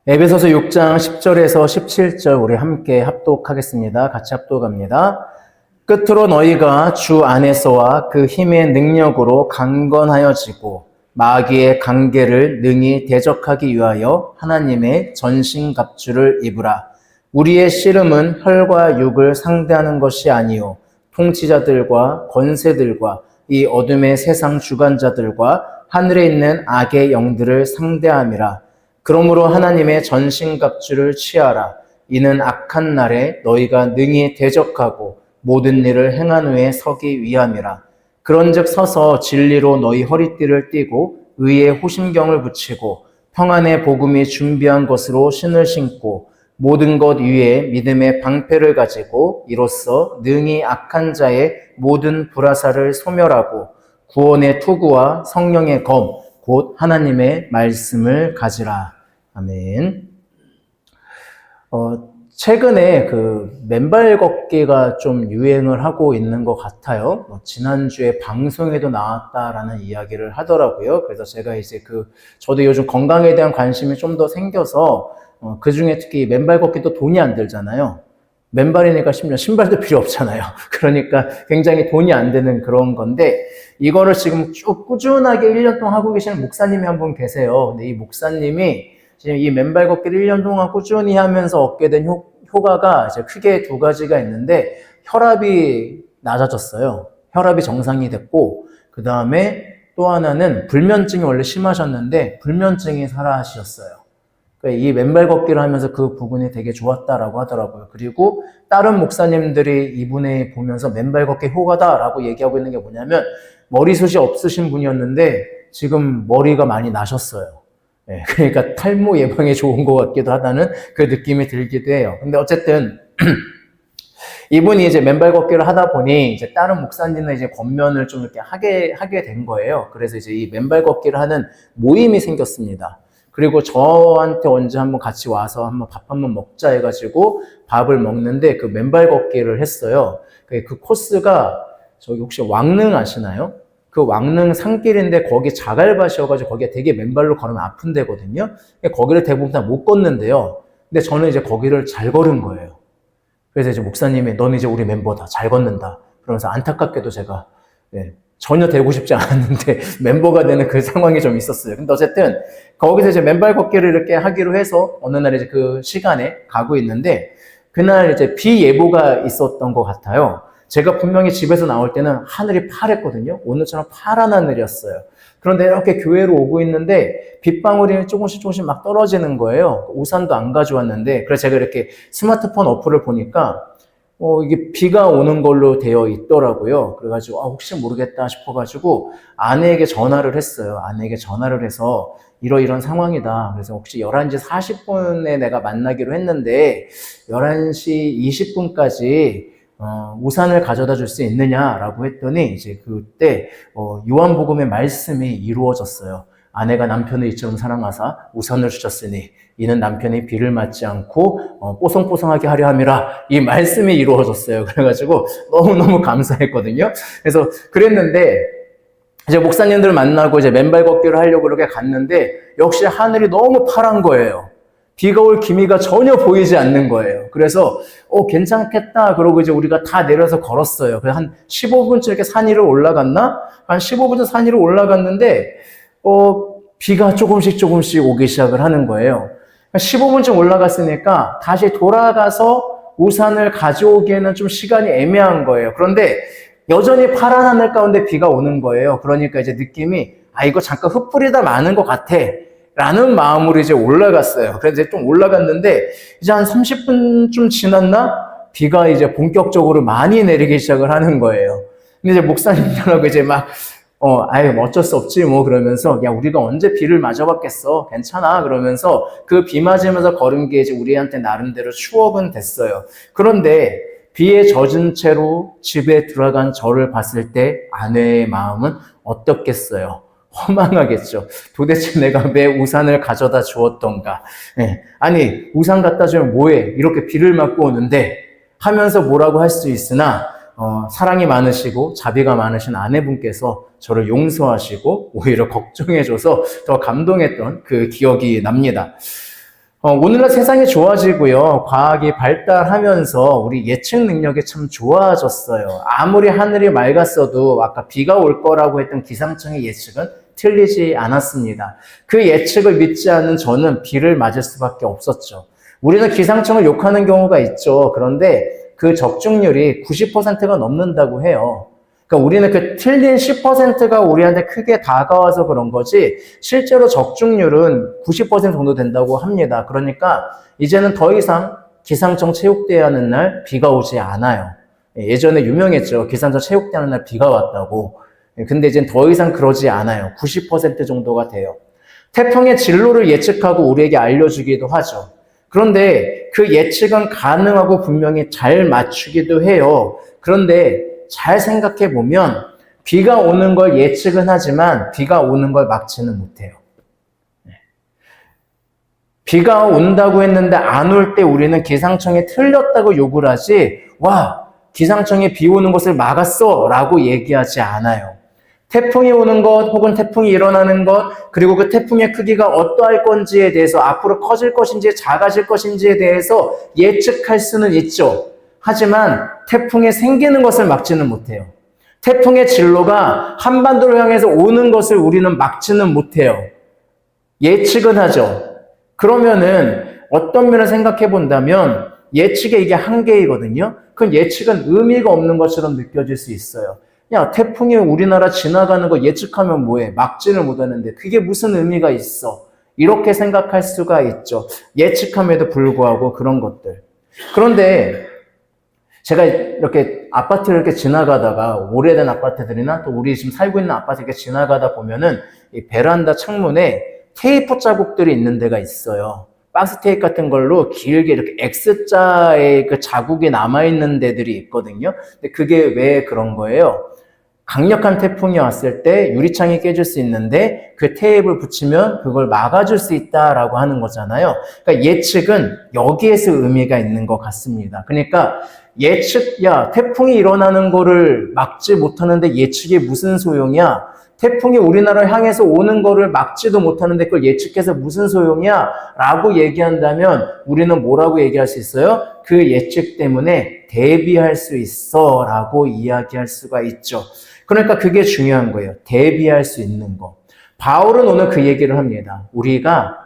에베소서 6장 10절에서 17절 우리 함께 합독하겠습니다. 같이 합독합니다. 끝으로 너희가 주 안에서와 그 힘의 능력으로 강건하여지고 마귀의 관계를 능히 대적하기 위하여 하나님의 전신갑주를 입으라. 우리의 씨름은 혈과 육을 상대하는 것이 아니요 통치자들과 권세들과 이 어둠의 세상 주관자들과 하늘에 있는 악의 영들을 상대함이라. 그러므로 하나님의 전신갑주를 취하라. 이는 악한 날에 너희가 능히 대적하고 모든 일을 행한 후에 서기 위함이라. 그런즉 서서 진리로 너희 허리띠를 띠고 의의 호심경을 붙이고 평안의 복음이 준비한 것으로 신을 신고 모든 것 위에 믿음의 방패를 가지고 이로써 능히 악한 자의 모든 불화살을 소멸하고 구원의 투구와 성령의 검 곧 하나님의 말씀을 가지라. 아멘. 최근에 그 맨발 걷기가 좀 유행을 하고 있는 것 같아요. 지난주에 방송에도 나왔다라는 이야기를 하더라고요. 그래서 제가 이제 저도 요즘 건강에 대한 관심이 좀 더 생겨서, 그 중에 특히 맨발 걷기도 돈이 안 들잖아요. 맨발이니까 심지어 신발도 필요 없잖아요. 그러니까 굉장히 돈이 안 드는 그런 건데, 이거를 지금 쭉 꾸준하게 1년 동안 하고 계시는 목사님이 한 분 계세요. 근데 이 목사님이 지금 이 맨발 걷기를 1년 동안 꾸준히 하면서 얻게 된 효과가 이제 크게 두 가지가 있는데, 혈압이 낮아졌어요. 혈압이 정상이 됐고, 그 다음에 또 하나는 불면증이 원래 심하셨는데, 불면증이 사라지셨어요. 이 맨발 걷기를 하면서 그 부분이 되게 좋았다라고 하더라고요. 그리고 다른 목사님들이 이분이 보면서 맨발 걷기 효과다라고 얘기하고 있는 게 뭐냐면, 머리숱이 없으신 분이었는데 지금 머리가 많이 나셨어요. 네, 그러니까 탈모 예방에 좋은 것 같기도 하다는 그 느낌이 들기도 해요. 근데 어쨌든 이분이 이제 맨발 걷기를 하다 보니 이제 다른 목사님은 이제 권면을 좀 이렇게 하게 된 거예요. 그래서 이제 이 맨발 걷기를 하는 모임이 생겼습니다. 그리고 저한테 언제 한번 같이 와서 한번 밥 한번 먹자 해가지고 밥을 먹는데 그 맨발 걷기를 했어요. 그 코스가 저기 혹시 왕릉 아시나요? 그 왕릉 산길인데 거기 자갈밭이어가지고 거기에 되게 맨발로 걸으면 아픈 데거든요. 거기를 대부분 다 못 걷는데요. 근데 저는 이제 거기를 잘 걸은 거예요. 그래서 이제 목사님이 넌 이제 우리 멤버다. 잘 걷는다. 그러면서 안타깝게도 제가 전혀 되고 싶지 않았는데 멤버가 되는 그 상황이 좀 있었어요. 근데 어쨌든 거기서 이제 맨발 걷기를 이렇게 하기로 해서 어느 날 이제 그 시간에 가고 있는데 그날 이제 비 예보가 있었던 것 같아요. 제가 분명히 집에서 나올 때는 하늘이 파랬거든요. 오늘처럼 파란 하늘이었어요. 그런데 이렇게 교회로 오고 있는데 빗방울이 조금씩 막 떨어지는 거예요. 우산도 안 가져왔는데 그래서 제가 이렇게 스마트폰 어플을 보니까 이게 비가 오는 걸로 되어 있더라고요. 그래가지고 혹시 모르겠다 싶어가지고 아내에게 전화를 했어요. 아내에게 전화를 해서 이런 상황이다. 그래서 혹시 11시 40분에 내가 만나기로 했는데 11시 20분까지 우산을 가져다 줄 수 있느냐라고 했더니 이제 그때 요한복음의 말씀이 이루어졌어요. 아내가 남편을 이처럼 사랑하사 우산을 주셨으니 이는 남편이 비를 맞지 않고 뽀송뽀송하게 하려 함이라 이 말씀이 이루어졌어요. 그래가지고 너무너무 감사했거든요. 그래서 그랬는데 이제 목사님들 만나고 이제 맨발 걷기를 하려고 그렇게 갔는데 역시 하늘이 너무 파란 거예요. 비가 올 기미가 전혀 보이지 않는 거예요. 그래서 괜찮겠다 그러고 이제 우리가 다 내려서 걸었어요. 그래서 한 15분쯤 이렇게 산 위로 올라갔나? 한 15분쯤 산 위로 올라갔는데 비가 조금씩 오기 시작을 하는 거예요. 15분쯤 올라갔으니까 다시 돌아가서 우산을 가져오기에는 좀 시간이 애매한 거예요. 그런데 여전히 파란 하늘 가운데 비가 오는 거예요. 그러니까 이제 느낌이 이거 잠깐 흩뿌리다 마는 것 같아 라는 마음으로 이제 올라갔어요. 그래서 이제 좀 올라갔는데 이제 한 30분쯤 지났나? 비가 이제 본격적으로 많이 내리기 시작을 하는 거예요. 근데 이제 목사님들하고 이제 막 어쩔 수 없지 뭐 그러면서 야 우리가 언제 비를 맞아봤겠어 괜찮아 그러면서 그 비 맞으면서 걸은 게 이제 우리한테 나름대로 추억은 됐어요. 그런데 비에 젖은 채로 집에 들어간 저를 봤을 때 아내의 마음은 어떻겠어요? 허망하겠죠. 도대체 내가 왜 우산을 가져다 주었던가. 아니 우산 갖다 주면 뭐해 이렇게 비를 맞고 오는데 하면서 뭐라고 할 수 있으나 사랑이 많으시고 자비가 많으신 아내분께서 저를 용서하시고 오히려 걱정해줘서 더 감동했던 그 기억이 납니다. 오늘날 세상이 좋아지고요. 과학이 발달하면서 우리 예측 능력이 참 좋아졌어요. 아무리 하늘이 맑았어도 아까 비가 올 거라고 했던 기상청의 예측은 틀리지 않았습니다. 그 예측을 믿지 않는 저는 비를 맞을 수밖에 없었죠. 우리는 기상청을 욕하는 경우가 있죠. 그런데 그 적중률이 90%가 넘는다고 해요. 그러니까 우리는 그 틀린 10%가 우리한테 크게 다가와서 그런 거지 실제로 적중률은 90% 정도 된다고 합니다. 그러니까 이제는 더 이상 기상청 체육대회 하는 날 비가 오지 않아요. 예전에 유명했죠. 기상청 체육대회 하는 날 비가 왔다고. 근데 이제는 더 이상 그러지 않아요. 90% 정도가 돼요. 태풍의 진로를 예측하고 우리에게 알려주기도 하죠. 그런데 그 예측은 가능하고 분명히 잘 맞추기도 해요. 그런데 잘 생각해 보면 비가 오는 걸 예측은 하지만 비가 오는 걸 막지는 못해요. 비가 온다고 했는데 안 올 때 우리는 기상청이 틀렸다고 욕을 하지, 와, 기상청이 비 오는 것을 막았어 라고 얘기하지 않아요. 태풍이 오는 것 혹은 태풍이 일어나는 것 그리고 그 태풍의 크기가 어떠할 건지에 대해서 앞으로 커질 것인지 작아질 것인지에 대해서 예측할 수는 있죠. 하지만 태풍이 생기는 것을 막지는 못해요. 태풍의 진로가 한반도를 향해서 오는 것을 우리는 막지는 못해요. 예측은 하죠. 그러면은 어떤 면을 생각해 본다면 예측의 이게 한계이거든요. 그 예측은 의미가 없는 것처럼 느껴질 수 있어요. 야, 태풍이 우리나라 지나가는 거 예측하면 뭐해? 막지를 못하는데 그게 무슨 의미가 있어? 이렇게 생각할 수가 있죠. 예측함에도 불구하고 그런 것들. 그런데 제가 이렇게 아파트를 이렇게 지나가다가 오래된 아파트들이나 또 우리 지금 살고 있는 아파트 이렇게 지나가다 보면은 이 베란다 창문에 테이프 자국들이 있는 데가 있어요. 박스 테이프 같은 걸로 길게 이렇게 X자의 그 자국이 남아있는 데들이 있거든요. 근데 그게 왜 그런 거예요? 강력한 태풍이 왔을 때 유리창이 깨질 수 있는데 그 테이프를 붙이면 그걸 막아줄 수 있다라고 하는 거잖아요. 그러니까 예측은 여기에서 의미가 있는 것 같습니다. 그러니까 예측, 야, 태풍이 일어나는 거를 막지 못하는데 예측이 무슨 소용이야? 태풍이 우리나라를 향해서 오는 거를 막지도 못하는데 그걸 예측해서 무슨 소용이야? 라고 얘기한다면 우리는 뭐라고 얘기할 수 있어요? 그 예측 때문에 대비할 수 있어 라고 이야기할 수가 있죠. 그러니까 그게 중요한 거예요. 대비할 수 있는 거. 바울은 오늘 그 얘기를 합니다. 우리가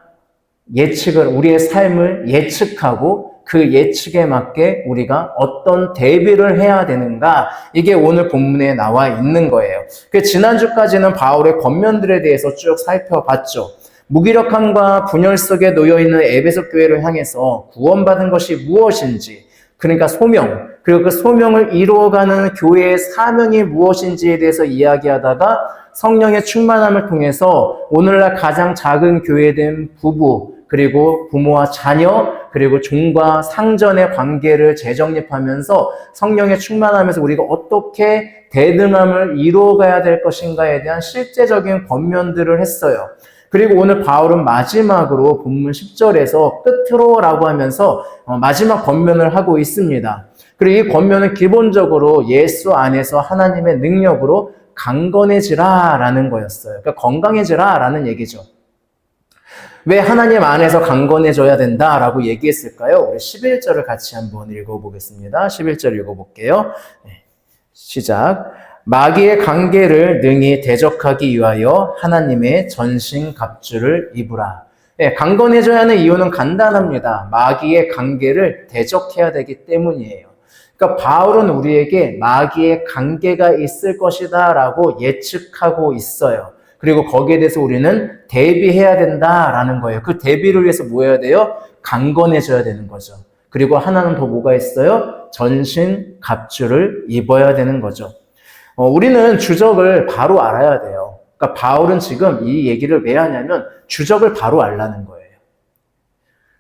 우리의 삶을 예측하고 그 예측에 맞게 우리가 어떤 대비를 해야 되는가, 이게 오늘 본문에 나와 있는 거예요. 지난주까지는 바울의 권면들에 대해서 쭉 살펴봤죠. 무기력함과 분열 속에 놓여있는 에베소 교회를 향해서 구원받은 것이 무엇인지, 그러니까 소명, 그리고 그 소명을 이루어가는 교회의 사명이 무엇인지에 대해서 이야기하다가 성령의 충만함을 통해서 오늘날 가장 작은 교회된 부부, 그리고 부모와 자녀, 그리고 종과 상전의 관계를 재정립하면서 성령의 충만함에서 우리가 어떻게 대등함을 이루어가야 될 것인가에 대한 실제적인 권면들을 했어요. 그리고 오늘 바울은 마지막으로 본문 10절에서 끝으로라고 하면서 마지막 권면을 하고 있습니다. 그리고 이 권면은 기본적으로 예수 안에서 하나님의 능력으로 강건해지라라는 거였어요. 그러니까 건강해지라라는 얘기죠. 왜 하나님 안에서 강건해져야 된다라고 얘기했을까요? 우리 11절을 같이 한번 읽어보겠습니다. 11절 읽어볼게요. 시작. 마귀의 관계를 능히 대적하기 위하여 하나님의 전신 갑주를 입으라. 강건해져야 하는 이유는 간단합니다. 마귀의 관계를 대적해야 되기 때문이에요. 그러니까 바울은 우리에게 마귀의 관계가 있을 것이다 라고 예측하고 있어요. 그리고 거기에 대해서 우리는 대비해야 된다라는 거예요. 그 대비를 위해서 뭐 해야 돼요? 강건해져야 되는 거죠. 그리고 하나는 더 뭐가 있어요? 전신 갑주를 입어야 되는 거죠. 우리는 주적을 바로 알아야 돼요. 그러니까 바울은 지금 이 얘기를 왜 하냐면 주적을 바로 알라는 거예요.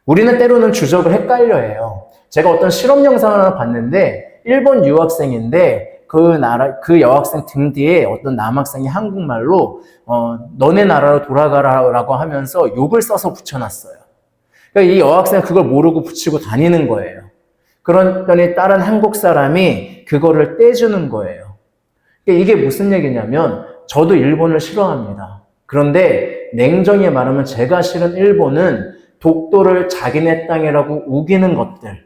우리는 때로는 주적을 헷갈려해요. 제가 어떤 실험 영상을 하나 봤는데 일본 유학생인데 그 여학생 등 뒤에 어떤 남학생이 한국말로 너네 나라로 돌아가라라고 하면서 욕을 써서 붙여놨어요. 그러니까 이 여학생은 그걸 모르고 붙이고 다니는 거예요. 그러더니 다른 한국 사람이 그거를 떼주는 거예요. 그러니까 이게 무슨 얘기냐면 저도 일본을 싫어합니다. 그런데 냉정히 말하면 제가 싫은 일본은 독도를 자기네 땅이라고 우기는 것들,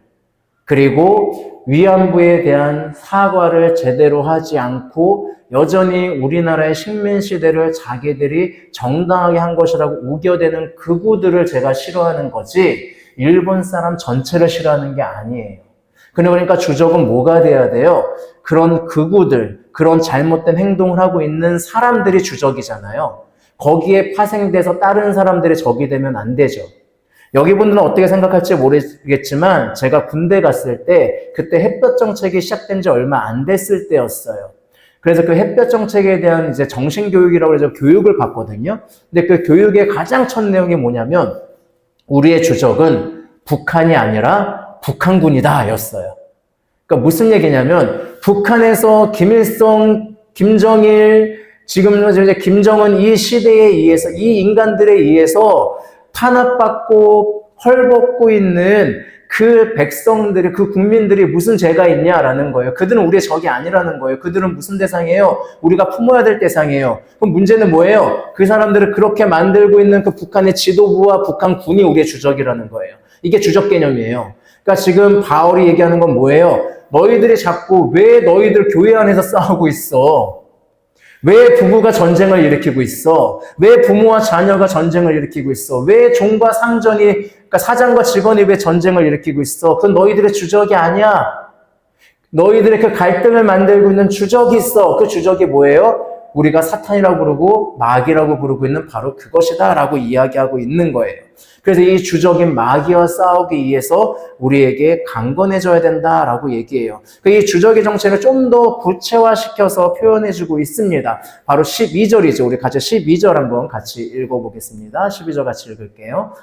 그리고 위안부에 대한 사과를 제대로 하지 않고 여전히 우리나라의 식민시대를 자기들이 정당하게 한 것이라고 우겨대는 극우들을 제가 싫어하는 거지 일본 사람 전체를 싫어하는 게 아니에요. 그러니까 주적은 뭐가 돼야 돼요? 그런 극우들, 그런 잘못된 행동을 하고 있는 사람들이 주적이잖아요. 거기에 파생돼서 다른 사람들이 적이 되면 안 되죠. 여기 분들은 어떻게 생각할지 모르겠지만 제가 군대 갔을 때 그때 햇볕 정책이 시작된 지 얼마 안 됐을 때였어요. 그래서 그 햇볕 정책에 대한 이제 정신교육이라고 해서 교육을 받거든요. 근데 그 교육의 가장 첫 내용이 뭐냐면 우리의 주적은 북한이 아니라 북한군이다 였어요. 그러니까 무슨 얘기냐면 북한에서 김일성, 김정일, 지금 이제 김정은 이 시대에 의해서 이 인간들에 의해서 탄압받고 헐벗고 있는 그 백성들이, 그 국민들이 무슨 죄가 있냐라는 거예요. 그들은 우리의 적이 아니라는 거예요. 그들은 무슨 대상이에요? 우리가 품어야 될 대상이에요. 그럼 문제는 뭐예요? 그 사람들을 그렇게 만들고 있는 그 북한의 지도부와 북한군이 우리의 주적이라는 거예요. 이게 주적 개념이에요. 그러니까 지금 바울이 얘기하는 건 뭐예요? 너희들이 자꾸 왜 너희들 교회 안에서 싸우고 있어? 왜 부부가 전쟁을 일으키고 있어? 왜 부모와 자녀가 전쟁을 일으키고 있어? 왜 종과 상전이, 그러니까 사장과 직원이 왜 전쟁을 일으키고 있어? 그건 너희들의 주적이 아니야. 너희들의 그 갈등을 만들고 있는 주적이 있어. 그 주적이 뭐예요? 우리가 사탄이라고 부르고 마귀라고 부르고 있는 바로 그것이다 라고 이야기하고 있는 거예요. 그래서 이 주적인 마귀와 싸우기 위해서 우리에게 강건해져야 된다라고 얘기해요. 이 주적의 정체를 좀 더 구체화시켜서 표현해주고 있습니다. 바로 12절이죠. 우리 같이 12절 한번 같이 읽어보겠습니다. 12절 같이 읽을게요.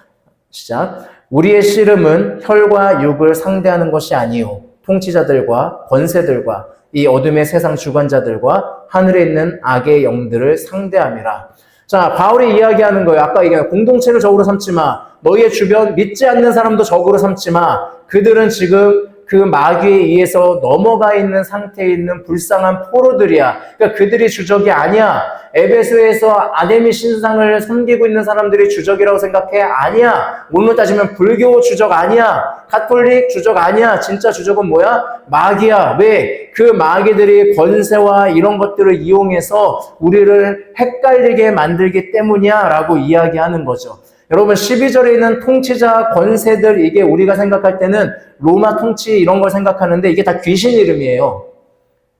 시작. 우리의 씨름은 혈과 육을 상대하는 것이 아니요 통치자들과 권세들과 이 어둠의 세상 주관자들과 하늘에 있는 악의 영들을 상대함이라. 자, 바울이 이야기하는 거예요. 아까 얘기한 공동체를 적으로 삼지 마. 너희의 주변 믿지 않는 사람도 적으로 삼지 마. 그들은 지금 그 마귀에 의해서 넘어가 있는 상태에 있는 불쌍한 포로들이야. 그러니까 그들이 주적이 아니야. 에베소에서 아데미 신상을 섬기고 있는 사람들이 주적이라고 생각해? 아니야. 오늘 따지면 불교 주적 아니야. 가톨릭 주적 아니야. 진짜 주적은 뭐야? 마귀야. 왜? 그 마귀들이 권세와 이런 것들을 이용해서 우리를 헷갈리게 만들기 때문이야 라고 이야기하는 거죠. 여러분 12절에 있는 통치자, 권세들, 이게 우리가 생각할 때는 로마 통치 이런 걸 생각하는데 이게 다 귀신 이름이에요.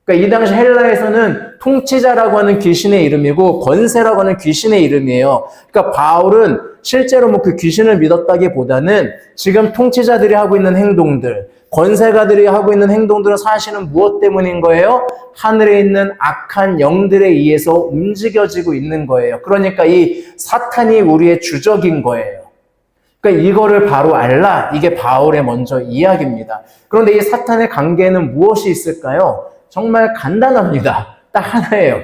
그러니까 이 당시 헬라에서는 통치자라고 하는 귀신의 이름이고 권세라고 하는 귀신의 이름이에요. 그러니까 바울은 실제로 뭐 그 귀신을 믿었다기보다는 지금 통치자들이 하고 있는 행동들, 권세가들이 하고 있는 행동들은 사실은 무엇 때문인 거예요? 하늘에 있는 악한 영들에 의해서 움직여지고 있는 거예요. 그러니까 이 사탄이 우리의 주적인 거예요. 그러니까 이거를 바로 알라. 이게 바울의 먼저 이야기입니다. 그런데 이 사탄의 관계는 무엇이 있을까요? 정말 간단합니다. 딱 하나예요.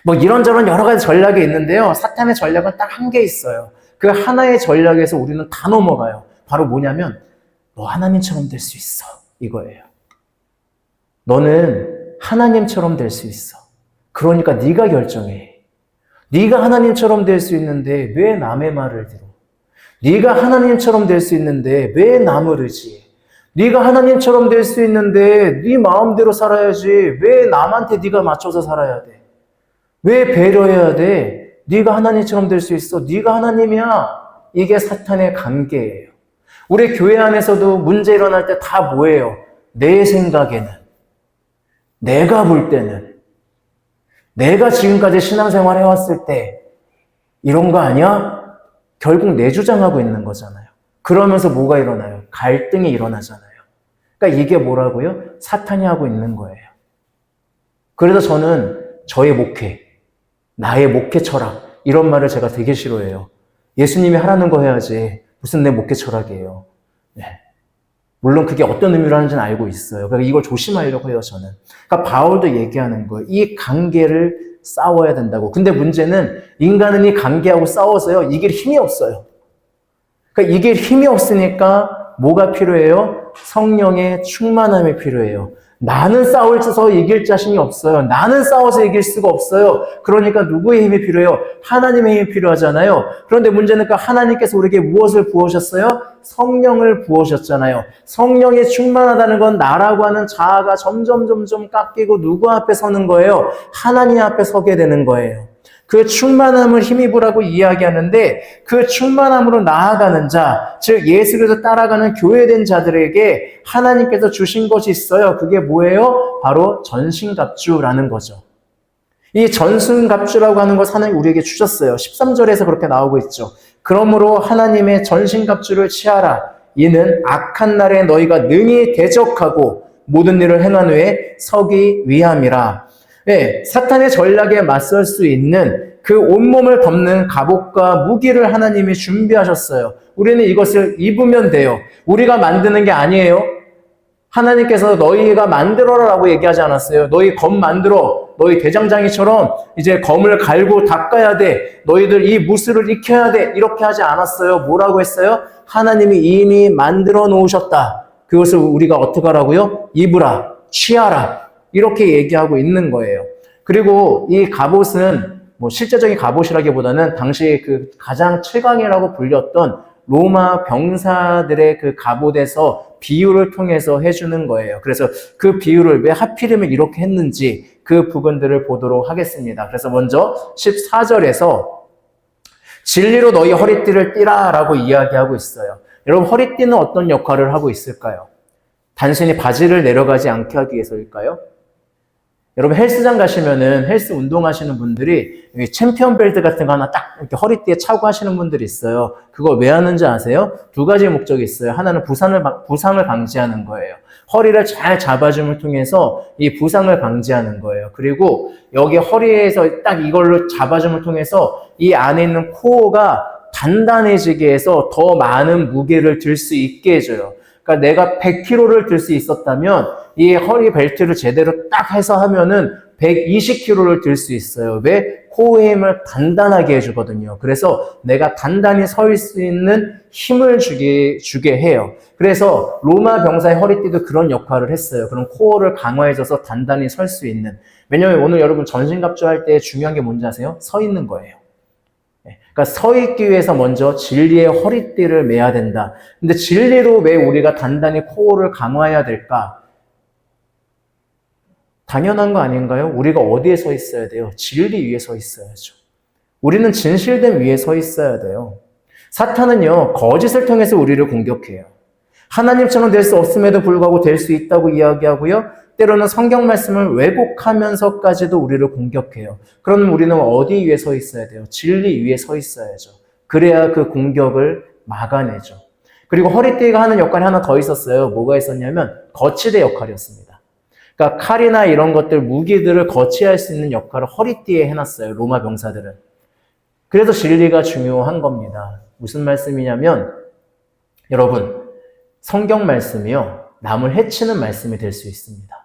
뭐 이런저런 여러 가지 전략이 있는데요. 사탄의 전략은 딱 한 개 있어요. 그 하나의 전략에서 우리는 다 넘어가요. 바로 뭐냐면 너 하나님처럼 될 수 있어. 이거예요. 너는 하나님처럼 될 수 있어. 그러니까 네가 결정해. 네가 하나님처럼 될 수 있는데 왜 남의 말을 들어? 네가 하나님처럼 될 수 있는데 왜 남을 의지해? 네가 하나님처럼 될 수 있는데 네 마음대로 살아야지. 왜 남한테 네가 맞춰서 살아야 돼? 왜 배려해야 돼? 네가 하나님처럼 될 수 있어. 네가 하나님이야. 이게 사탄의 관계예요. 우리 교회 안에서도 문제 일어날 때 다 뭐예요? 내 생각에는, 내가 볼 때는, 내가 지금까지 신앙생활 해왔을 때 이런 거 아니야? 결국 내 주장하고 있는 거잖아요. 그러면서 뭐가 일어나요? 갈등이 일어나잖아요. 그러니까 이게 뭐라고요? 사탄이 하고 있는 거예요. 그래서 저는 저의 목회, 나의 목회 철학 이런 말을 제가 되게 싫어해요. 예수님이 하라는 거 해야지 무슨 내 목회 철학이에요. 네. 물론 그게 어떤 의미로 하는지는 알고 있어요. 그러니까 이걸 조심하려고 해요, 저는. 그러니까 바울도 얘기하는 거예요. 이 관계를 싸워야 된다고. 근데 문제는 인간은 이 관계하고 싸워서요, 이길 힘이 없어요. 그러니까 이길 힘이 없으니까 뭐가 필요해요? 성령의 충만함이 필요해요. 나는 싸워서 이길 자신이 없어요. 나는 싸워서 이길 수가 없어요. 그러니까 누구의 힘이 필요해요? 하나님의 힘이 필요하잖아요. 그런데 문제는 그 하나님께서 우리에게 무엇을 부으셨어요? 성령을 부으셨잖아요. 성령이 충만하다는 건 나라고 하는 자아가 점점 깎이고 누구 앞에 서는 거예요? 하나님 앞에 서게 되는 거예요. 그 충만함을 힘입으라고 이야기하는데 그 충만함으로 나아가는 자, 즉 예수 그리스도 따라가는 교회된 자들에게 하나님께서 주신 것이 있어요. 그게 뭐예요? 바로 전신갑주라는 거죠. 이 전신갑주라고 하는 것 하나님 우리에게 주셨어요. 13절에서 그렇게 나오고 있죠. 그러므로 하나님의 전신갑주를 취하라. 이는 악한 날에 너희가 능히 대적하고 모든 일을 행한 후에 서기 위함이라. 네, 사탄의 전략에 맞설 수 있는 그 온몸을 덮는 갑옷과 무기를 하나님이 준비하셨어요. 우리는 이것을 입으면 돼요. 우리가 만드는 게 아니에요. 하나님께서 너희가 만들어라라고 얘기하지 않았어요. 너희 검 만들어. 너희 대장장이처럼 이제 검을 갈고 닦아야 돼. 너희들 이 무술을 익혀야 돼. 이렇게 하지 않았어요. 뭐라고 했어요? 하나님이 이미 만들어 놓으셨다. 그것을 우리가 어떻게 하라고요? 입으라, 취하라. 이렇게 얘기하고 있는 거예요. 그리고 이 갑옷은 뭐 실제적인 갑옷이라기보다는 당시 그 가장 최강이라고 불렸던 로마 병사들의 그 갑옷에서 비유를 통해서 해주는 거예요. 그래서 그 비유를 왜 하필이면 이렇게 했는지 그 부분들을 보도록 하겠습니다. 그래서 먼저 14절에서 진리로 너희 허리띠를 띠라 라고 이야기하고 있어요. 여러분 허리띠는 어떤 역할을 하고 있을까요? 단순히 바지를 내려가지 않게 하기 위해서일까요? 여러분 헬스장 가시면은 헬스 운동하시는 분들이 챔피언 벨트 같은 거 하나 딱 이렇게 허리띠에 차고 하시는 분들이 있어요. 그거 왜 하는지 아세요? 두 가지 목적이 있어요. 하나는 부상을 방지하는 거예요. 허리를 잘 잡아줌을 통해서 이 부상을 방지하는 거예요. 그리고 여기 허리에서 딱 이걸로 잡아줌을 통해서 이 안에 있는 코어가 단단해지게 해서 더 많은 무게를 들 수 있게 해줘요. 그러니까 내가 100kg를 들 수 있었다면 이 허리 벨트를 제대로 딱 해서 하면은 120kg를 들 수 있어요. 왜? 코어의 힘을 단단하게 해주거든요. 그래서 내가 단단히 설 수 있는 힘을 주게 해요. 그래서 로마 병사의 허리띠도 그런 역할을 했어요. 그런 코어를 강화해줘서 단단히 설 수 있는. 왜냐면 오늘 여러분 전신갑주 할 때 중요한 게 뭔지 아세요? 서 있는 거예요. 그러니까 서 있기 위해서 먼저 진리의 허리띠를 매야 된다. 근데 진리로 왜 우리가 단단히 코어를 강화해야 될까? 당연한 거 아닌가요? 우리가 어디에 서 있어야 돼요? 진리 위에 서 있어야죠. 우리는 진실됨 위에 서 있어야 돼요. 사탄은요, 거짓을 통해서 우리를 공격해요. 하나님처럼 될 수 없음에도 불구하고 될 수 있다고 이야기하고요. 때로는 성경 말씀을 왜곡하면서까지도 우리를 공격해요. 그러면 우리는 어디 위에 서 있어야 돼요? 진리 위에 서 있어야죠. 그래야 그 공격을 막아내죠. 그리고 허리띠가 하는 역할이 하나 더 있었어요. 뭐가 있었냐면 거치대 역할이었습니다. 그러니까 칼이나 이런 것들, 무기들을 거치할 수 있는 역할을 허리띠에 해놨어요. 로마 병사들은. 그래서 진리가 중요한 겁니다. 무슨 말씀이냐면 여러분 성경 말씀이요. 남을 해치는 말씀이 될 수 있습니다.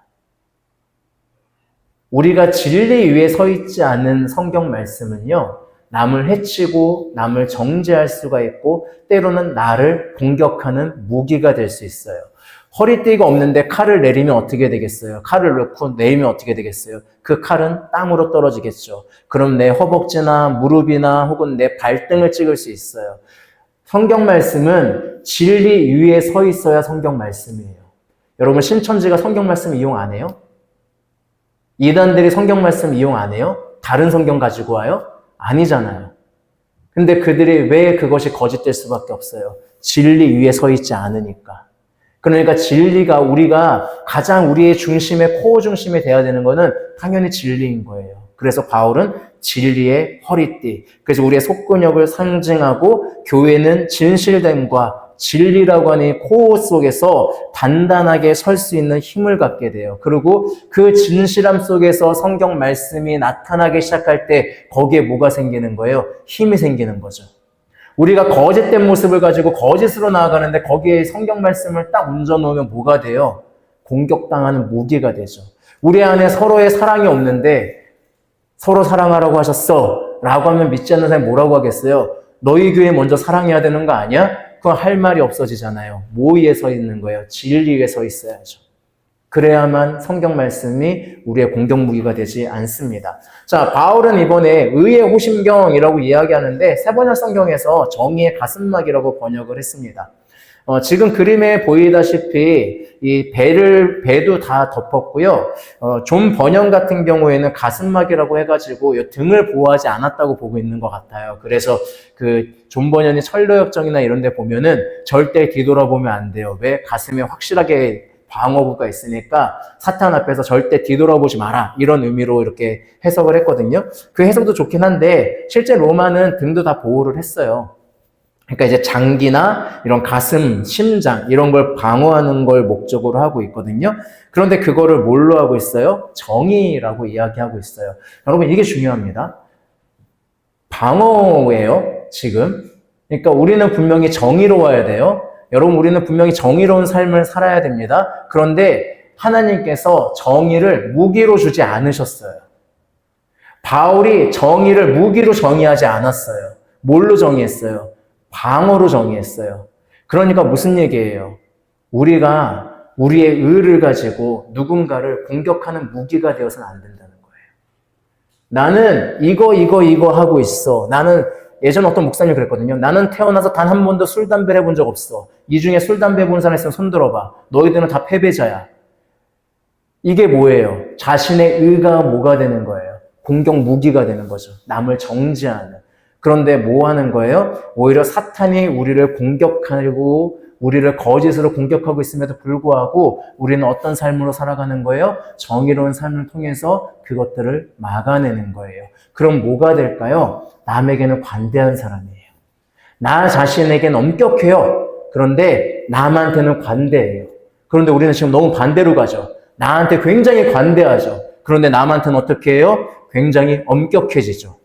우리가 진리 위에 서 있지 않은 성경 말씀은요. 남을 해치고 남을 정죄할 수가 있고 때로는 나를 공격하는 무기가 될 수 있어요. 허리띠가 없는데 칼을 내리면 어떻게 되겠어요? 칼을 넣고 내리면 어떻게 되겠어요? 그 칼은 땅으로 떨어지겠죠. 그럼 내 허벅지나 무릎이나 혹은 내 발등을 찍을 수 있어요. 성경 말씀은 진리 위에 서 있어야 성경 말씀이에요. 여러분 신천지가 성경 말씀 이용 안 해요? 이단들이 성경 말씀 이용 안 해요? 다른 성경 가지고 와요? 아니잖아요. 근데 그들이 왜 그것이 거짓될 수밖에 없어요? 진리 위에 서 있지 않으니까. 그러니까 진리가 우리가 가장 우리의 중심에 코어 중심이 돼야 되는 거는 당연히 진리인 거예요. 그래서 바울은 진리의 허리띠. 그래서 우리의 속근육을 상징하고 교회는 진실됨과 진리라고 하는 이 코어 속에서 단단하게 설 수 있는 힘을 갖게 돼요. 그리고 그 진실함 속에서 성경 말씀이 나타나기 시작할 때 거기에 뭐가 생기는 거예요? 힘이 생기는 거죠. 우리가 거짓된 모습을 가지고 거짓으로 나아가는데 거기에 성경 말씀을 딱 얹어놓으면 뭐가 돼요? 공격당하는 무기가 되죠. 우리 안에 서로의 사랑이 없는데 서로 사랑하라고 하셨어 라고 하면 믿지 않는 사람이 뭐라고 하겠어요? 너희 교회 먼저 사랑해야 되는 거 아니야? 그건 할 말이 없어지잖아요. 뭐 위에 서 있는 거예요? 진리 위에 서 있어야죠. 그래야만 성경 말씀이 우리의 공격 무기가 되지 않습니다. 자, 바울은 이번에 의의 호심경이라고 이야기하는데 세번역 성경에서 정의의 가슴막이라고 번역을 했습니다. 지금 그림에 보이다시피 이 배도 다 덮었고요. 존 번역 같은 경우에는 가슴막이라고 해가지고 이 등을 보호하지 않았다고 보고 있는 것 같아요. 그래서 그 존 번역이 철로역정이나 이런 데 보면은 절대 뒤돌아보면 안 돼요. 왜? 가슴에 확실하게 방어구가 있으니까 사탄 앞에서 절대 뒤돌아보지 마라. 이런 의미로 이렇게 해석을 했거든요. 그 해석도 좋긴 한데 실제 로마는 등도 다 보호를 했어요. 그러니까 이제 장기나 이런 가슴, 심장 이런 걸 방어하는 걸 목적으로 하고 있거든요. 그런데 그거를 뭘로 하고 있어요? 정의라고 이야기하고 있어요. 여러분 이게 중요합니다. 방어예요, 지금. 그러니까 우리는 분명히 정의로워야 돼요. 여러분 우리는 분명히 정의로운 삶을 살아야 됩니다. 그런데 하나님께서 정의를 무기로 주지 않으셨어요. 바울이 정의를 무기로 정의하지 않았어요. 뭘로 정의했어요? 방어로 정의했어요. 그러니까 무슨 얘기예요? 우리가 우리의 의를 가지고 누군가를 공격하는 무기가 되어서는 안 된다는 거예요. 나는 이거 하고 있어. 나는 예전 어떤 목사님이 그랬거든요. 나는 태어나서 단 한 번도 술, 담배를 해본 적 없어. 이 중에 술, 담배 본 사람 있으면 손 들어봐. 너희들은 다 패배자야. 이게 뭐예요? 자신의 의가 뭐가 되는 거예요? 공격 무기가 되는 거죠. 남을 정죄하는. 그런데 뭐 하는 거예요? 오히려 사탄이 우리를 공격하고 우리를 거짓으로 공격하고 있음에도 불구하고 우리는 어떤 삶으로 살아가는 거예요? 정의로운 삶을 통해서 그것들을 막아내는 거예요. 그럼 뭐가 될까요? 남에게는 관대한 사람이에요. 나 자신에게는 엄격해요. 그런데 남한테는 관대해요. 그런데 우리는 지금 너무 반대로 가죠. 나한테 굉장히 관대하죠. 그런데 남한테는 어떻게 해요? 굉장히 엄격해지죠.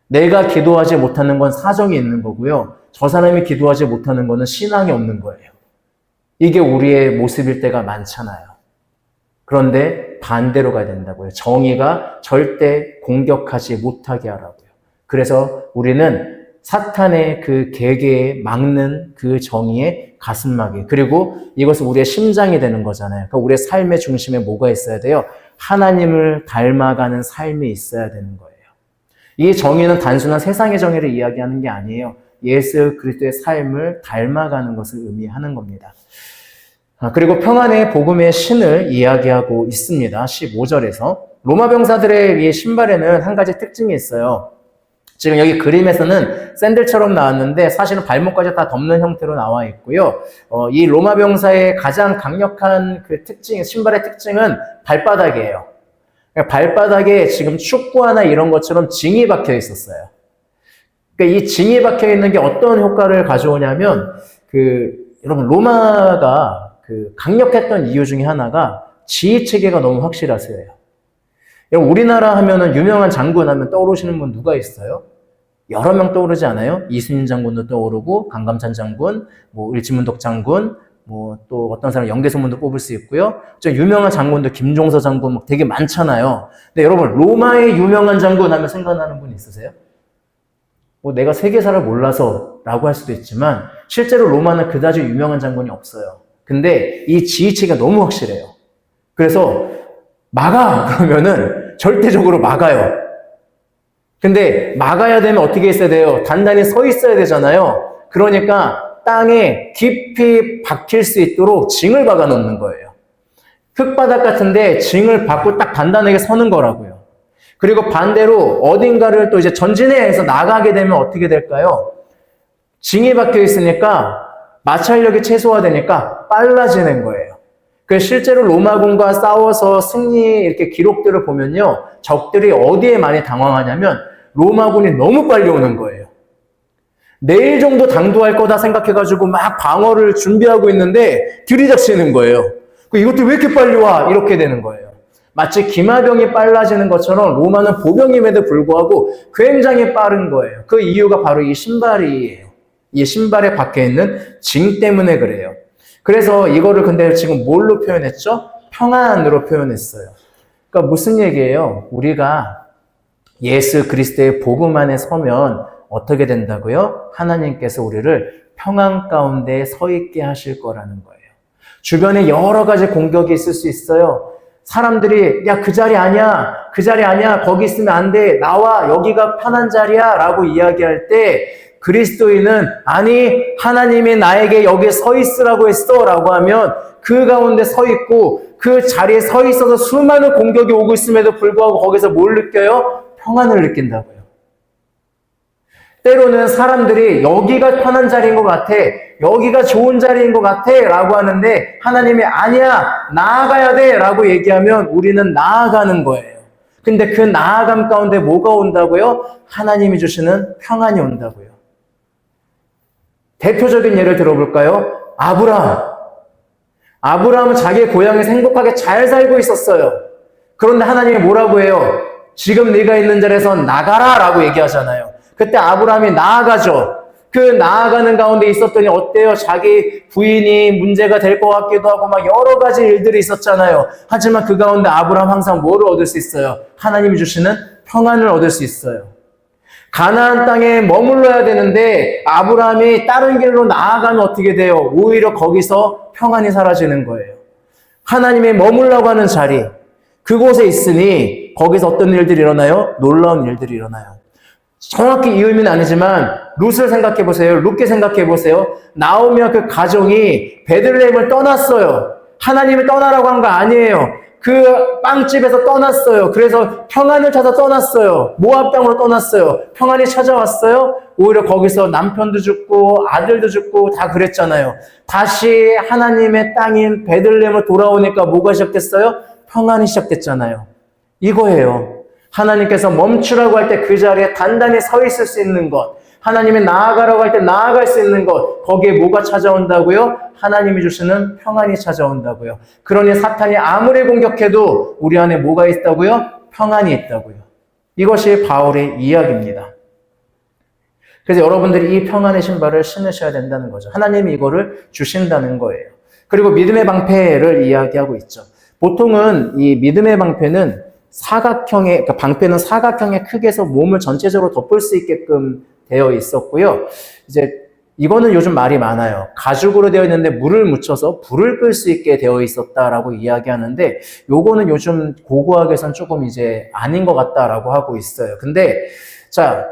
내가 기도하지 못하는 건 사정이 있는 거고요. 저 사람이 기도하지 못하는 거는 신앙이 없는 거예요. 이게 우리의 모습일 때가 많잖아요. 그런데 반대로 가야 된다고요. 정의가 절대 공격하지 못하게 하라고요. 그래서 우리는 사탄의 그 계계에 막는 그 정의의 가슴막이, 그리고 이것은 우리의 심장이 되는 거잖아요. 그러니까 우리의 삶의 중심에 뭐가 있어야 돼요? 하나님을 닮아가는 삶이 있어야 되는 거예요. 이 정의는 단순한 세상의 정의를 이야기하는 게 아니에요. 예수 그리스도의 삶을 닮아가는 것을 의미하는 겁니다. 그리고 평안의 복음의 신을 이야기하고 있습니다. 15절에서. 로마 병사들의 이 신발에는 한 가지 특징이 있어요. 지금 여기 그림에서는 샌들처럼 나왔는데 사실은 발목까지 다 덮는 형태로 나와 있고요. 이 로마 병사의 가장 강력한 그 특징, 신발의 특징은 발바닥이에요. 발바닥에 지금 축구화나 이런 것처럼 징이 박혀 있었어요. 그러니까 이 징이 박혀 있는 게 어떤 효과를 가져오냐면, 여러분, 로마가 강력했던 이유 중에 하나가 지휘 체계가 너무 확실하세요. 여러분, 우리나라 하면은 유명한 장군 하면 떠오르시는 분 누가 있어요? 여러 명 떠오르지 않아요? 이순신 장군도 떠오르고, 강감찬 장군, 일진문덕 장군, 또 어떤 사람 영계소문도 뽑을 수 있고요. 저 유명한 장군들 김종서 장군 되게 많잖아요. 근데 여러분 로마의 유명한 장군 하면 생각나는 분 있으세요? 내가 세계사를 몰라서라고 할 수도 있지만 실제로 로마는 그다지 유명한 장군이 없어요. 근데 이 지휘체가 너무 확실해요. 그래서 막아! 그러면은 절대적으로 막아요. 근데 막아야 되면 어떻게 있어야 돼요? 단단히 서 있어야 되잖아요. 그러니까 땅에 깊이 박힐 수 있도록 징을 박아 놓는 거예요. 흙바닥 같은데 징을 박고 딱 단단하게 서는 거라고요. 그리고 반대로 어딘가를 또 이제 전진해야 해서 나가게 되면 어떻게 될까요? 징이 박혀 있으니까 마찰력이 최소화되니까 빨라지는 거예요. 그래서 실제로 로마군과 싸워서 승리 이렇게 기록들을 보면요. 적들이 어디에 많이 당황하냐면 로마군이 너무 빨리 오는 거예요. 내일 정도 당도할 거다 생각해가지고 막 방어를 준비하고 있는데 들이닥치는 거예요. 이것들 왜 이렇게 빨리 와? 이렇게 되는 거예요. 마치 기마병이 빨라지는 것처럼 로마는 보병임에도 불구하고 굉장히 빠른 거예요. 그 이유가 바로 이 신발이에요. 이 신발에 박혀있는 징 때문에 그래요. 그래서 이거를 근데 지금 뭘로 표현했죠? 평안으로 표현했어요. 그러니까 무슨 얘기예요? 우리가 예수 그리스도의 복음 안에 서면 어떻게 된다고요? 하나님께서 우리를 평안 가운데 서 있게 하실 거라는 거예요. 주변에 여러 가지 공격이 있을 수 있어요. 사람들이 야, 그 자리 아니야. 그 자리 아니야. 거기 있으면 안 돼. 나와. 여기가 편한 자리야. 라고 이야기할 때 그리스도인은 아니, 하나님이 나에게 여기에 서 있으라고 했어. 라고 하면 그 가운데 서 있고 그 자리에 서 있어서 수많은 공격이 오고 있음에도 불구하고 거기서 뭘 느껴요? 평안을 느낀다고요. 때로는 사람들이 여기가 편한 자리인 것 같아. 여기가 좋은 자리인 것 같아. 라고 하는데 하나님이 아니야. 나아가야 돼. 라고 얘기하면 우리는 나아가는 거예요. 근데 그 나아감 가운데 뭐가 온다고요? 하나님이 주시는 평안이 온다고요. 대표적인 예를 들어볼까요? 아브라함은 자기의 고향에서 행복하게 잘 살고 있었어요. 그런데 하나님이 뭐라고 해요? 지금 네가 있는 자리에서 나가라 라고 얘기하잖아요. 그때 아브라함이 나아가죠. 그 나아가는 가운데 있었더니 어때요? 자기 부인이 문제가 될 것 같기도 하고 막 여러 가지 일들이 있었잖아요. 하지만 그 가운데 아브라함 항상 뭐를 얻을 수 있어요? 하나님이 주시는 평안을 얻을 수 있어요. 가나안 땅에 머물러야 되는데 아브라함이 다른 길로 나아가면 어떻게 돼요? 오히려 거기서 평안이 사라지는 거예요. 하나님이 머물라고 하는 자리, 그곳에 있으니 거기서 어떤 일들이 일어나요? 놀라운 일들이 일어나요. 정확히 이 의미는 아니지만 룻을 생각해 보세요. 룻게 생각해 보세요. 나오미와 그 가정이 베들레헴을 떠났어요. 하나님이 떠나라고 한 거 아니에요. 그 빵집에서 떠났어요. 그래서 평안을 찾아 떠났어요. 모압 땅으로 떠났어요. 평안이 찾아왔어요. 오히려 거기서 남편도 죽고 아들도 죽고 다 그랬잖아요. 다시 하나님의 땅인 베들레헴으로 돌아오니까 뭐가 시작됐어요? 평안이 시작됐잖아요. 이거예요. 하나님께서 멈추라고 할 때 그 자리에 단단히 서 있을 수 있는 것, 하나님이 나아가라고 할 때 나아갈 수 있는 것, 거기에 뭐가 찾아온다고요? 하나님이 주시는 평안이 찾아온다고요. 그러니 사탄이 아무리 공격해도 우리 안에 뭐가 있다고요? 평안이 있다고요. 이것이 바울의 이야기입니다. 그래서 여러분들이 이 평안의 신발을 신으셔야 된다는 거죠. 하나님이 이거를 주신다는 거예요. 그리고 믿음의 방패를 이야기하고 있죠. 보통은 이 믿음의 방패는 그러니까 방패는 사각형의 크기에서 몸을 전체적으로 덮을 수 있게끔 되어 있었고요. 이제 이거는 요즘 말이 많아요. 가죽으로 되어 있는데 물을 묻혀서 불을 끌 수 있게 되어 있었다라고 이야기하는데 요거는 요즘 고고학에선 조금 이제 아닌 것 같다라고 하고 있어요. 근데 자,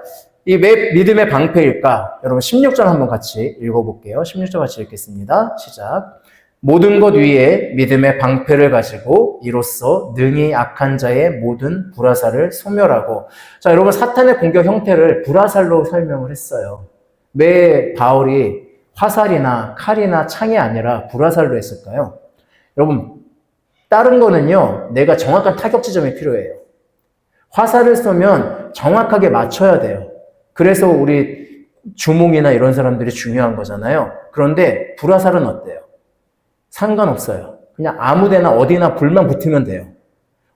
이 왜 믿음의 방패일까? 여러분 16절 한번 같이 읽어볼게요. 16절 같이 읽겠습니다. 시작. 모든 것 위에 믿음의 방패를 가지고 이로써 능히 악한 자의 모든 불화살을 소멸하고. 자, 여러분 사탄의 공격 형태를 불화살로 설명을 했어요. 왜 바울이 화살이나 칼이나 창이 아니라 불화살로 했을까요? 여러분 다른 거는요, 내가 정확한 타격 지점이 필요해요. 화살을 쏘면 정확하게 맞춰야 돼요. 그래서 우리 주몽이나 이런 사람들이 중요한 거잖아요. 그런데 불화살은 어때요? 상관없어요. 그냥 아무데나 어디나 불만 붙으면 돼요.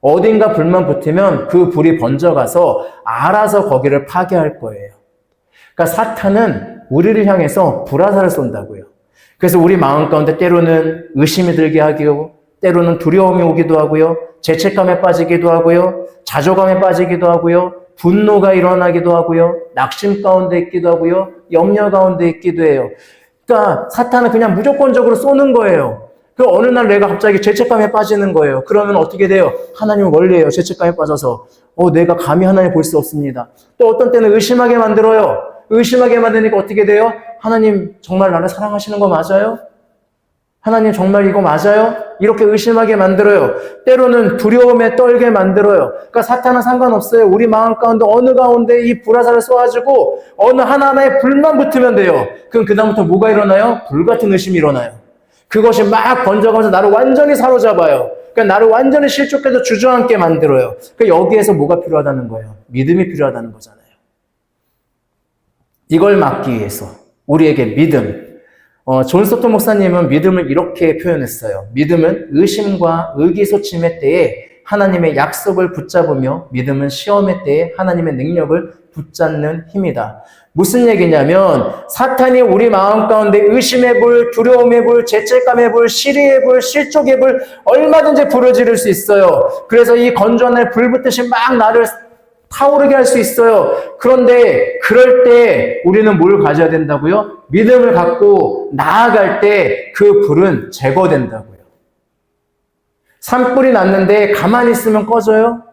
어딘가 불만 붙으면 그 불이 번져가서 알아서 거기를 파괴할 거예요. 그러니까 사탄은 우리를 향해서 불화살을 쏜다고요. 그래서 우리 마음 가운데 때로는 의심이 들게 하고, 때로는 두려움이 오기도 하고요. 죄책감에 빠지기도 하고요. 자존감에 빠지기도 하고요. 분노가 일어나기도 하고요. 낙심 가운데 있기도 하고요. 염려 가운데 있기도 해요. 그러니까 사탄은 그냥 무조건적으로 쏘는 거예요. 그 어느 날 내가 갑자기 죄책감에 빠지는 거예요. 그러면 어떻게 돼요? 하나님은 멀리해요. 죄책감에 빠져서. 내가 감히 하나님 볼 수 없습니다. 또 어떤 때는 의심하게 만들어요. 의심하게 만드니까 어떻게 돼요? 하나님 정말 나를 사랑하시는 거 맞아요? 하나님 정말 이거 맞아요? 이렇게 의심하게 만들어요. 때로는 두려움에 떨게 만들어요. 그러니까 사탄은 상관없어요. 우리 마음 가운데 어느 가운데 이 불화살을 쏘아주고 어느 하나하나에 불만 붙으면 돼요. 그럼 그다음부터 뭐가 일어나요? 불같은 의심이 일어나요. 그것이 막 번져가면서 나를 완전히 사로잡아요. 그러니까 나를 완전히 실족해서 주저앉게 만들어요. 그러니까 여기에서 뭐가 필요하다는 거예요? 믿음이 필요하다는 거잖아요. 이걸 막기 위해서 우리에게 믿음. 존 스토트 목사님은 믿음을 이렇게 표현했어요. 믿음은 의심과 의기소침의 때에 하나님의 약속을 붙잡으며, 믿음은 시험의 때에 하나님의 능력을 붙잡는 힘이다. 무슨 얘기냐면 사탄이 우리 마음 가운데 의심의 불, 두려움의 불, 죄책감의 불, 시리의 불, 실족의 불 얼마든지 불을 지를 수 있어요. 그래서 이 건조한 날 불 붙듯이 막 나를 타오르게 할 수 있어요. 그런데 그럴 때 우리는 뭘 가져야 된다고요? 믿음을 갖고 나아갈 때 그 불은 제거된다고요. 산불이 났는데 가만히 있으면 꺼져요?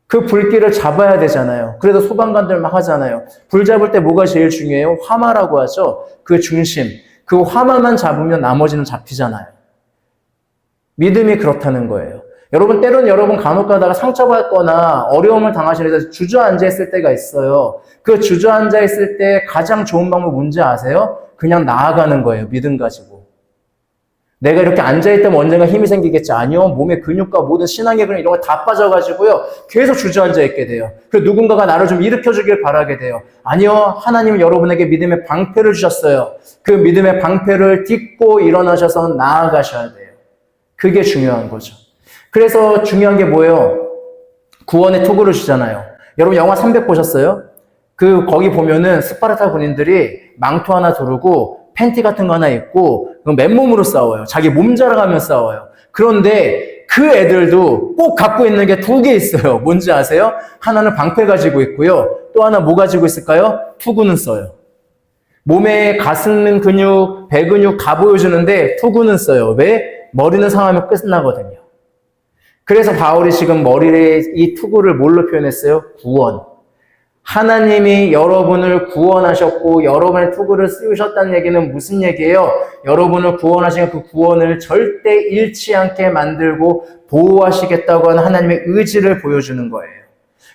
그 불길을 잡아야 되잖아요. 그래서 소방관들 막 하잖아요. 불 잡을 때 뭐가 제일 중요해요? 화마라고 하죠. 그 중심. 그 화마만 잡으면 나머지는 잡히잖아요. 믿음이 그렇다는 거예요. 여러분, 때로는 여러분 간혹 가다가 상처받거나 어려움을 당하시면서 주저앉아 있을 때가 있어요. 그 주저앉아 있을 때 가장 좋은 방법 뭔지 아세요? 그냥 나아가는 거예요. 믿음 가지고. 내가 이렇게 앉아있다면 언젠가 힘이 생기겠지. 아니요. 몸의 근육과 모든 신앙의 근육 이런 거 다 빠져가지고요. 계속 주저앉아 있게 돼요. 그리고 누군가가 나를 좀 일으켜주길 바라게 돼요. 아니요. 하나님은 여러분에게 믿음의 방패를 주셨어요. 그 믿음의 방패를 딛고 일어나셔서 나아가셔야 돼요. 그게 중요한 거죠. 그래서 중요한 게 뭐예요? 구원의 투구를 주잖아요. 여러분 영화 300 보셨어요? 거기 보면은 스파르타 군인들이 망토 하나 두르고 팬티 같은 거 하나 입고 맨몸으로 싸워요. 자기 몸 자랑하며 싸워요. 그런데 그 애들도 꼭 갖고 있는 게 두 개 있어요. 뭔지 아세요? 하나는 방패 가지고 있고요. 또 하나 뭐 가지고 있을까요? 투구는 써요. 몸에 가슴 근육, 배 근육 다 보여주는데 투구는 써요. 왜? 머리는 상하면 끝나거든요. 그래서 바울이 지금 머리에 이 투구를 뭘로 표현했어요? 구원. 하나님이 여러분을 구원하셨고 여러분의 투구를 씌우셨다는 얘기는 무슨 얘기예요? 여러분을 구원하신 그 구원을 절대 잃지 않게 만들고 보호하시겠다고 하는 하나님의 의지를 보여주는 거예요.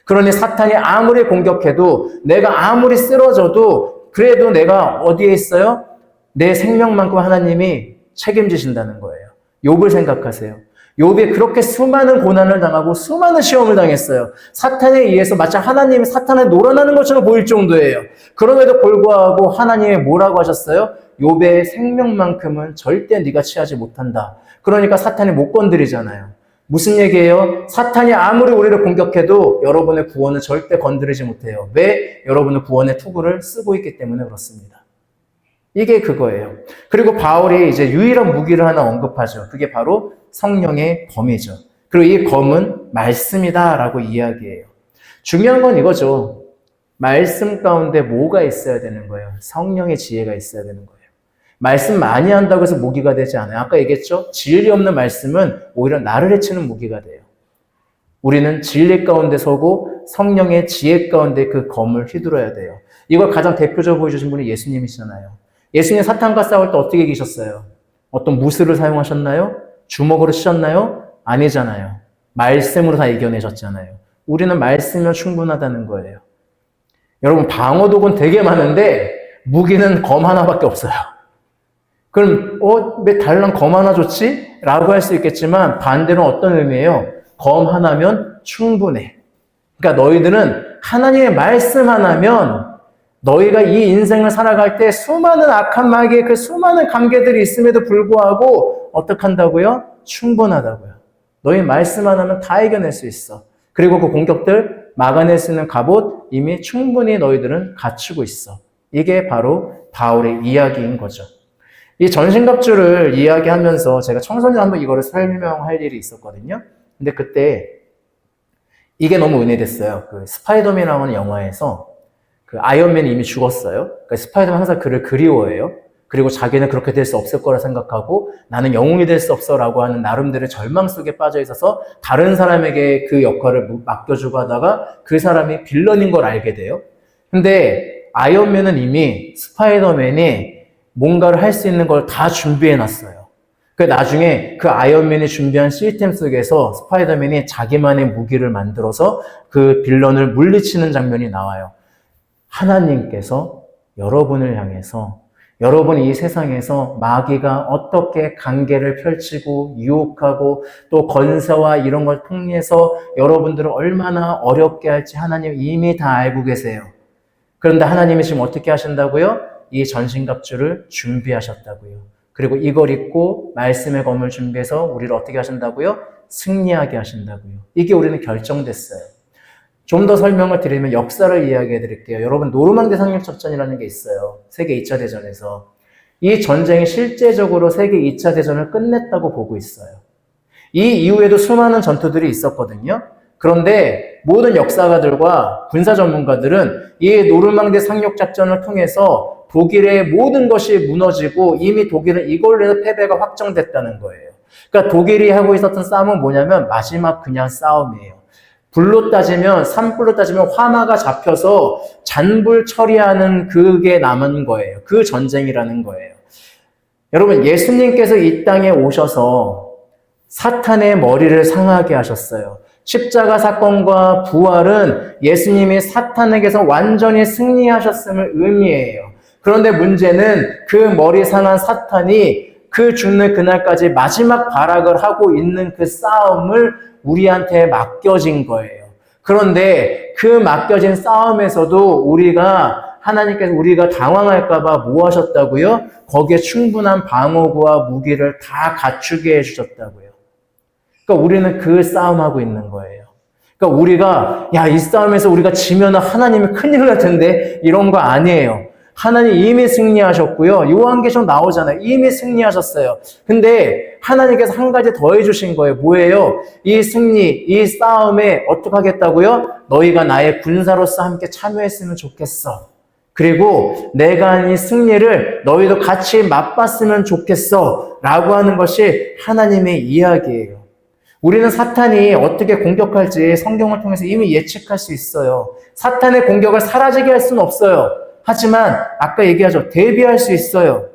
그러니 사탄이 아무리 공격해도 내가 아무리 쓰러져도 그래도 내가 어디에 있어요? 내 생명만큼 하나님이 책임지신다는 거예요. 욥을 생각하세요. 욥이 그렇게 수많은 고난을 당하고 수많은 시험을 당했어요. 사탄에 의해서 마치 하나님이 사탄을 놀아나는 것처럼 보일 정도예요. 그럼에도 불구하고 하나님이 뭐라고 하셨어요? 욥의 생명만큼은 절대 네가 취하지 못한다. 그러니까 사탄이 못 건드리잖아요. 무슨 얘기예요? 사탄이 아무리 우리를 공격해도 여러분의 구원을 절대 건드리지 못해요. 왜? 여러분은 구원의 투구를 쓰고 있기 때문에 그렇습니다. 이게 그거예요. 그리고 바울이 이제 유일한 무기를 하나 언급하죠. 그게 바로 성령의 검이죠. 그리고 이 검은 말씀이다라고 이야기해요. 중요한 건 이거죠. 말씀 가운데 뭐가 있어야 되는 거예요? 성령의 지혜가 있어야 되는 거예요. 말씀 많이 한다고 해서 무기가 되지 않아요. 아까 얘기했죠? 진리 없는 말씀은 오히려 나를 해치는 무기가 돼요. 우리는 진리 가운데 서고 성령의 지혜 가운데 그 검을 휘둘러야 돼요. 이걸 가장 대표적으로 보여주신 분이 예수님이시잖아요. 예수님 사탄과 싸울 때 어떻게 이기셨어요? 어떤 무술을 사용하셨나요? 주먹으로 치셨나요? 아니잖아요. 말씀으로 다 이겨내셨잖아요. 우리는 말씀이면 충분하다는 거예요. 여러분 방어독은 되게 많은데 무기는 검 하나밖에 없어요. 그럼 왜 달랑 검 하나 좋지? 라고 할 수 있겠지만 반대로 어떤 의미예요? 검 하나면 충분해. 그러니까 너희들은 하나님의 말씀 하나면 너희가 이 인생을 살아갈 때 수많은 악한 마귀의 그 수많은 관계들이 있음에도 불구하고 어떻게 한다고요? 충분하다고요. 너희 말씀 하나면 다 이겨낼 수 있어. 그리고 그 공격들 막아낼 수 있는 갑옷 이미 충분히 너희들은 갖추고 있어. 이게 바로 바울의 이야기인 거죠. 이 전신갑주를 이야기하면서 제가 청소년 한번 이거를 설명할 일이 있었거든요. 근데 그때 이게 너무 은혜됐어요. 그 스파이더맨이라는 영화에서 그 아이언맨이 이미 죽었어요. 그러니까 스파이더맨 항상 그를 그리워해요. 그리고 자기는 그렇게 될 수 없을 거라 생각하고 나는 영웅이 될 수 없어 라고 하는 나름대로 절망 속에 빠져 있어서 다른 사람에게 그 역할을 맡겨주고 하다가 그 사람이 빌런인 걸 알게 돼요. 근데 아이언맨은 이미 스파이더맨이 뭔가를 할 수 있는 걸 다 준비해 놨어요. 그 나중에 그 아이언맨이 준비한 시스템 속에서 스파이더맨이 자기만의 무기를 만들어서 그 빌런을 물리치는 장면이 나와요. 하나님께서 여러분을 향해서 여러분이 이 세상에서 마귀가 어떻게 관계를 펼치고 유혹하고 또 건세와 이런 걸 통해서 여러분들을 얼마나 어렵게 할지 하나님 이미 다 알고 계세요. 그런데 하나님이 지금 어떻게 하신다고요? 이 전신갑주를 준비하셨다고요. 그리고 이걸 입고 말씀의 검을 준비해서 우리를 어떻게 하신다고요? 승리하게 하신다고요. 이게 우리는 결정됐어요. 좀 더 설명을 드리면 역사를 이야기해 드릴게요. 여러분 노르망디 상륙작전이라는 게 있어요. 세계 2차 대전에서. 이 전쟁이 실제적으로 세계 2차 대전을 끝냈다고 보고 있어요. 이 이후에도 수많은 전투들이 있었거든요. 그런데 모든 역사가들과 군사 전문가들은 이 노르망디 상륙 작전을 통해서 독일의 모든 것이 무너지고 이미 독일은 이걸로 해서 패배가 확정됐다는 거예요. 그러니까 독일이 하고 있었던 싸움은 뭐냐면 마지막 그냥 싸움이에요. 불로 따지면, 산불로 따지면 화마가 잡혀서 잔불 처리하는 그게 남은 거예요. 그 전쟁이라는 거예요. 여러분, 예수님께서 이 땅에 오셔서 사탄의 머리를 상하게 하셨어요. 십자가 사건과 부활은 예수님이 사탄에게서 완전히 승리하셨음을 의미해요. 그런데 문제는 그 머리 상한 사탄이 그 죽는 그날까지 마지막 발악을 하고 있는 그 싸움을 우리한테 맡겨진 거예요. 그런데 그 맡겨진 싸움에서도 하나님께서 우리가 당황할까봐 뭐 하셨다고요? 거기에 충분한 방어구와 무기를 다 갖추게 해주셨다고요. 그러니까 우리는 그 싸움하고 있는 거예요. 그러니까 우리가, 이 싸움에서 우리가 지면 하나님이 큰일 날 텐데, 이런 거 아니에요. 하나님 이미 승리하셨고요. 요한계시록 나오잖아요. 이미 승리하셨어요. 근데 하나님께서 한 가지 더 해주신 거예요. 뭐예요? 이 승리, 이 싸움에 어떻게 하겠다고요? 너희가 나의 군사로서 함께 참여했으면 좋겠어. 그리고 내가 한 이 승리를 너희도 같이 맛봤으면 좋겠어. 라고 하는 것이 하나님의 이야기예요. 우리는 사탄이 어떻게 공격할지 성경을 통해서 이미 예측할 수 있어요. 사탄의 공격을 사라지게 할 수는 없어요. 하지만 아까 얘기하죠. 대비할 수 있어요.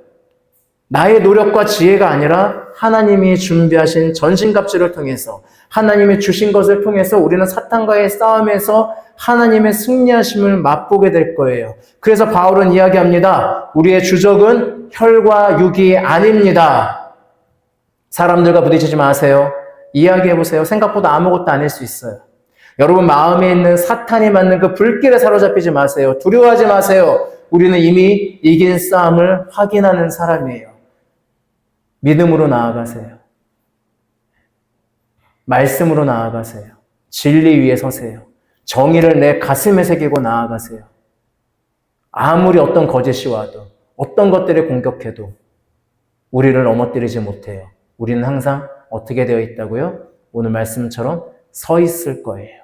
나의 노력과 지혜가 아니라 하나님이 준비하신 전신갑주를 통해서 하나님이 주신 것을 통해서 우리는 사탄과의 싸움에서 하나님의 승리하심을 맛보게 될 거예요. 그래서 바울은 이야기합니다. 우리의 주적은 혈과 육이 아닙니다. 사람들과 부딪히지 마세요. 이야기해보세요. 생각보다 아무것도 아닐 수 있어요. 여러분 마음에 있는 사탄이 맞는 그 불길에 사로잡히지 마세요. 두려워하지 마세요. 우리는 이미 이긴 싸움을 확인하는 사람이에요. 믿음으로 나아가세요. 말씀으로 나아가세요. 진리 위에 서세요. 정의를 내 가슴에 새기고 나아가세요. 아무리 어떤 거짓이 와도 어떤 것들이 공격해도 우리를 넘어뜨리지 못해요. 우리는 항상 어떻게 되어 있다고요? 오늘 말씀처럼 서 있을 거예요.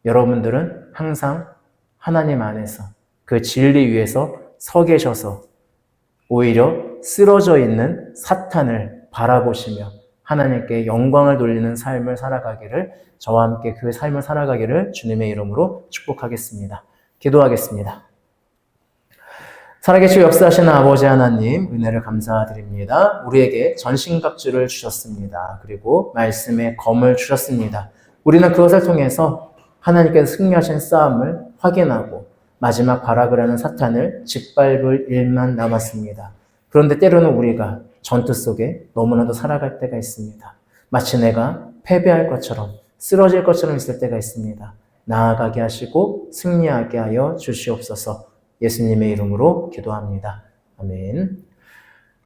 여러분들은 항상 하나님 안에서 그 진리 위에서 서 계셔서 오히려 쓰러져 있는 사탄을 바라보시며 하나님께 영광을 돌리는 삶을 살아가기를, 저와 함께 그 삶을 살아가기를 주님의 이름으로 축복하겠습니다. 기도하겠습니다. 살아계시고 역사하시는 아버지 하나님, 은혜를 감사드립니다. 우리에게 전신갑주를 주셨습니다. 그리고 말씀의 검을 주셨습니다. 우리는 그것을 통해서 하나님께서 승리하신 싸움을 확인하고 마지막 발악을 하는 사탄을 짓밟을 일만 남았습니다. 그런데 때로는 우리가 전투 속에 너무나도 살아갈 때가 있습니다. 마치 내가 패배할 것처럼, 쓰러질 것처럼 있을 때가 있습니다. 나아가게 하시고 승리하게 하여 주시옵소서. 예수님의 이름으로 기도합니다. 아멘.